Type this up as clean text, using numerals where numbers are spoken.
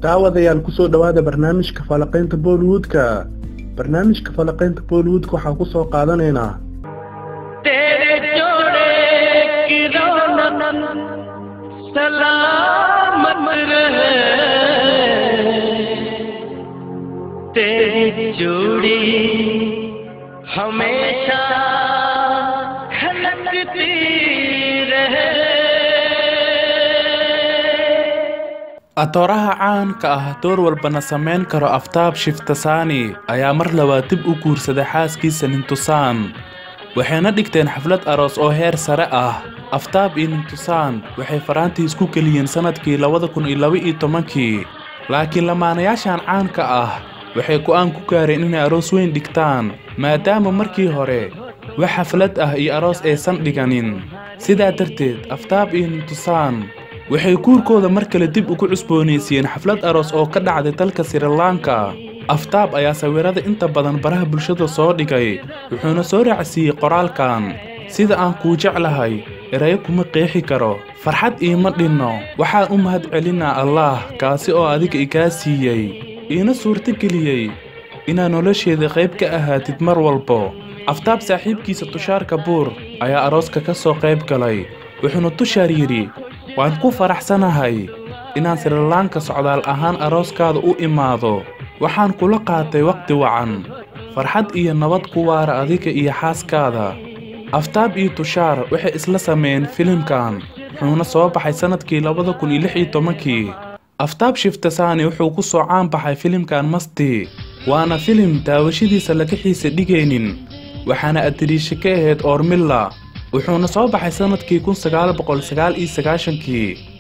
daawadayaal ku soo dhawaada barnaamijka falaqaynta Bollywoodka. barnaamijka falaqaynta Bollywoodka waxa ku soo qaadanaynaa तेरे जोड़े की रौनक सलामत रहे तेरी जोड़ी हमेशा खलकती रहे atooraha caanka ah door walbana sameyn karo Aftaab Shivtasani ayaa mar labaad dib u guursaday xaaskiisa Nintusan waxayna dhigteen xaflad aroos oo heer sare ah. Aftaab iyo Nintusan waxay faraantii isku keliyeen sanadkii 2012 laakiin lamaanayaashan caanka ah waxay go'aan ku gaareen inay aroos weyn dhigtaan maadaama markii hore wax xaflad ah iyo aroos aysan dhiganin. sidaa darteed Aftaab iyo Nintusan waxay guurkooda mar kale dib ugu cusboonaysiiyeen xaflad aroos oo ka dhacday dalka Sri Lanka. Aftaab ayaa sawirada inta badan baraha bulshada soo dhigay wuxuuna soo raacsiiyay qoraalkan sida aan ku jeclahay erayo kuma qeexi karo farxad iima dhinno waxaan u mahad celinaa Allah kaasi oo adiga iga siiyay ina suurta geliyay inaan nolosheeda qayb ka ahaatid mar walbo. Aftaab saaxiibkiisa Tushar Kapoor ayaa arooska ka soo qayb galay wuxuuna Tushar yiri waan ku faraxsanahay inaan Sri Lanka socdaal ahaan arooskaada u imaado waxaan kula qaatay waqti wacan farxad iyo nabad ku waara adiga iyo xaaskaada. Aftaab iyo Tushar waxay isla sameeyeen filimkan wuxuuna soo baxay sanadkii 2016. Aftaab Shivtasani wuxuu ku soo caan baxay filimkan Masti waana filim daawashadiisa laga xiisa dhigaynin waxaana adriisha ka ahayd Ormilla wuxuuna soo baxay sanadkii 1999.